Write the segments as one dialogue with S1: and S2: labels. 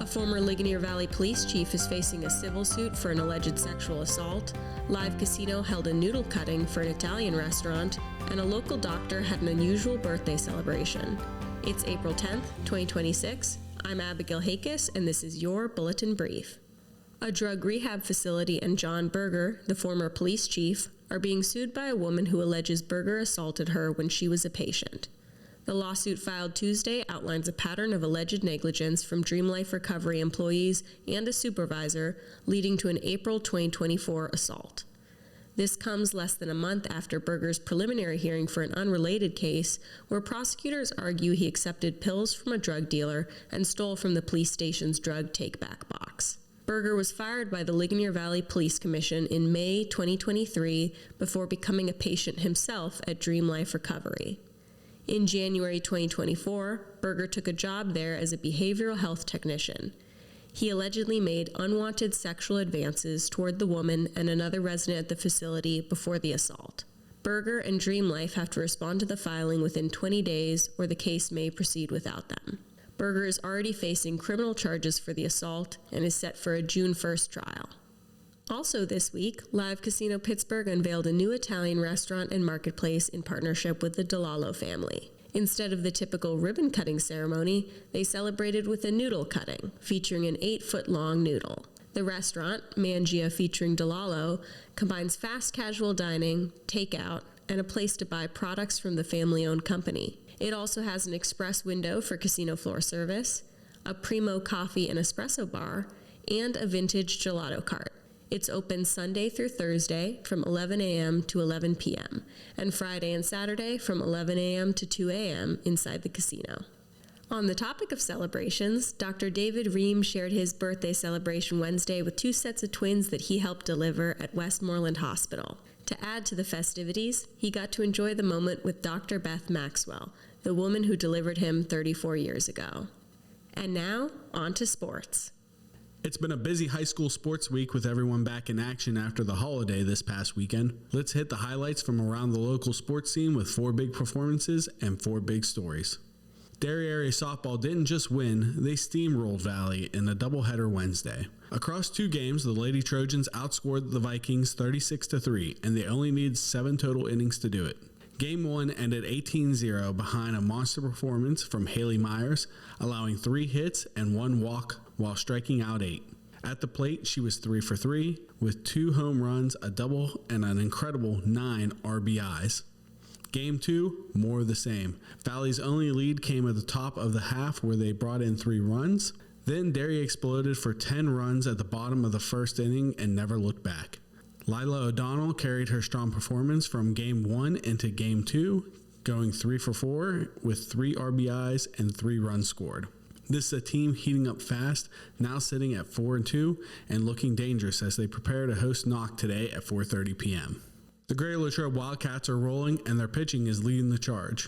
S1: former Ligonier Valley police chief is facing a civil suit for an alleged sexual assault. Live Casino held a noodle-cutting for an Italian restaurant, and a local doctor had an unusual birthday celebration. It's April 10th, 2026. I'm Abigail Hakis, and this is your Bulletin Brief. A drug rehab facility and John Berger, the former police chief, are being sued by a woman who alleges Berger assaulted her when she was a patient. The lawsuit filed Tuesday outlines a pattern of alleged negligence from Dream Life Recovery employees and a supervisor, leading to an April 2024 assault. This comes less than a month after Berger's preliminary hearing for an unrelated case, where prosecutors argue he accepted pills from a drug dealer and stole from the police station's drug take-back box. Berger was fired by the Ligonier Valley Police Commission in May 2023 before becoming a patient himself at Dream Life Recovery. In January 2024, Berger took a job there as a behavioral health technician. He allegedly made unwanted sexual advances toward the woman and another resident at the facility before the assault. Berger and Dream Life have to respond to the filing within 20 days, or the case may proceed without them. Berger is already facing criminal charges for the assault and is set for a June 1st trial. Also this week, Live Casino Pittsburgh unveiled a new Italian restaurant and marketplace in partnership with the DeLallo family. Instead of the typical ribbon-cutting ceremony, they celebrated with a noodle-cutting, featuring an 8-foot-long noodle. The restaurant, Mangia featuring DeLallo, combines fast casual dining, takeout, and a place to buy products from the family-owned company. It also has an express window for casino floor service, a primo coffee and espresso bar, and a vintage gelato cart. It's open Sunday through Thursday from 11 a.m. to 11 p.m. and Friday and Saturday from 11 a.m. to 2 a.m. inside the casino. On the topic of celebrations, Dr. David Ream shared his birthday celebration Wednesday with 2 sets of twins that he helped deliver at Westmoreland Hospital. To add to the festivities, he got to enjoy the moment with Dr. Beth Maxwell, the woman who delivered him 34 years ago. And now, on to sports.
S2: It's been a busy high school sports week with everyone back in action after the holiday this past weekend. Let's hit the highlights from around the local sports scene with 4 big performances and 4 big stories. Derry area softball didn't just win, they steamrolled Valley in a doubleheader Wednesday. Across 2 games, the Lady Trojans outscored the Vikings 36-3, and they only needed 7 total innings to do it. Game 1 ended 18-0 behind a monster performance from Haley Myers, allowing 3 hits and 1 walk while striking out 8. At the plate, she was 3 for 3 with 2 home runs, a double, and an incredible 9 RBIs. Game 2, more of the same. Valley's only lead came at the top of the half where they brought in 3 runs. Then Derry exploded for 10 runs at the bottom of the first inning and never looked back. Lila O'Donnell carried her strong performance from Game 1 into Game 2, going 3 for 4 with 3 RBIs and 3 runs scored. This is a team heating up fast, now sitting at 4-2 and looking dangerous as they prepare to host Knock today at 4:30 p.m. The Greater Latrobe Wildcats are rolling and their pitching is leading the charge.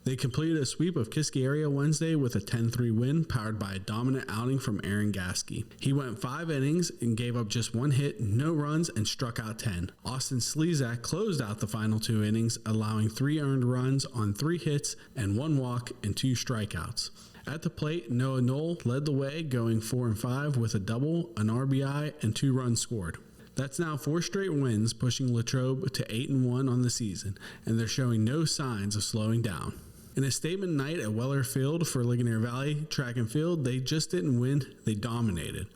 S2: They completed a sweep of Kiski area Wednesday with a 10-3 win powered by a dominant outing from Aaron Gaskey. He went 5 innings and gave up just 1 hit, no runs, and struck out 10. Austin Slezak closed out the final 2 innings, allowing 3 earned runs on 3 hits and 1 walk and 2 strikeouts. At the plate, Noah Knoll led the way, going 4-5 with a double, an RBI, and 2 runs scored. That's now 4 straight wins, pushing Latrobe to 8-1 on the season, and they're showing no signs of slowing down. In a statement night at Weller Field for Ligonier Valley Track and Field, they just didn't win, they dominated.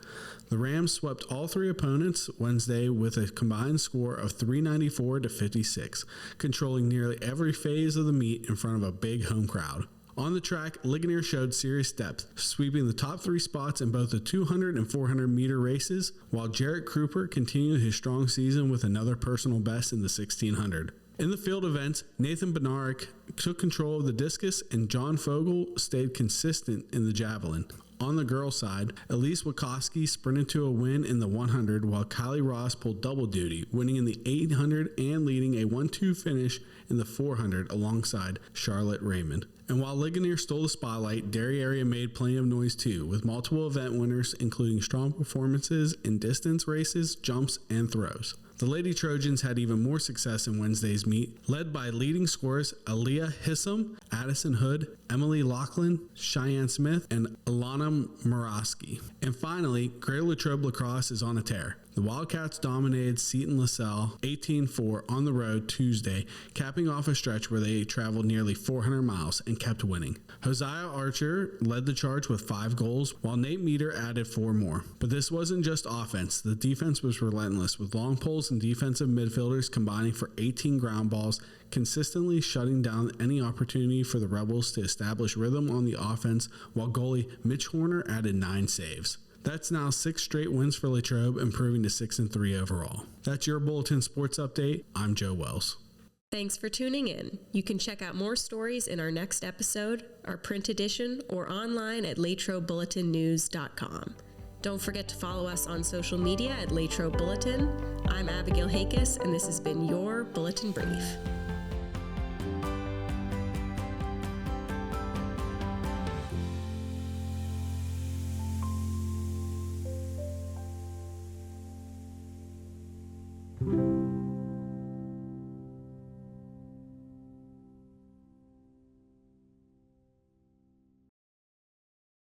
S2: The Rams swept all 3 opponents Wednesday with a combined score of 394-56, controlling nearly every phase of the meet in front of a big home crowd. On the track, Ligonier showed serious depth, sweeping the top 3 spots in both the 200 and 400 meter races, while Jarrett Kruper continued his strong season with another personal best in the 1600. In the field events, Nathan Benaric took control of the discus and John Fogel stayed consistent in the javelin. On the girls' side, Elise Wachowski sprinted to a win in the 100 while Kylie Ross pulled double duty, winning in the 800 and leading a 1-2 finish in the 400 alongside Charlotte Raymond. And while Ligonier stole the spotlight, Derry area made plenty of noise too, with multiple event winners including strong performances in distance races, jumps, and throws. The Lady Trojans had even more success in Wednesday's meet, led by leading scorers Aaliyah Hissam, Addison Hood, Emily Laughlin, Cheyenne Smith, and Alana Murawski. And finally, Greater Latrobe lacrosse is on a tear. The Wildcats dominated Seton LaSalle 18-4 on the road Tuesday, capping off a stretch where they traveled nearly 400 miles and kept winning. Hosea Archer led the charge with 5 goals, while Nate Meter added 4 more. But this wasn't just offense. The defense was relentless, with long poles and defensive midfielders combining for 18 ground balls, consistently shutting down any opportunity for the Rebels to establish rhythm on the offense, while goalie Mitch Horner added 9 saves. That's now 6 straight wins for Latrobe, improving to 6-3 overall. That's your Bulletin Sports Update. I'm Joe Wells.
S1: Thanks for tuning in. You can check out more stories in our next episode, our print edition, or online at latrobebulletinnews.com. Don't forget to follow us on social media at Latrobe Bulletin. I'm Abigail Hakis, and this has been your Bulletin Brief.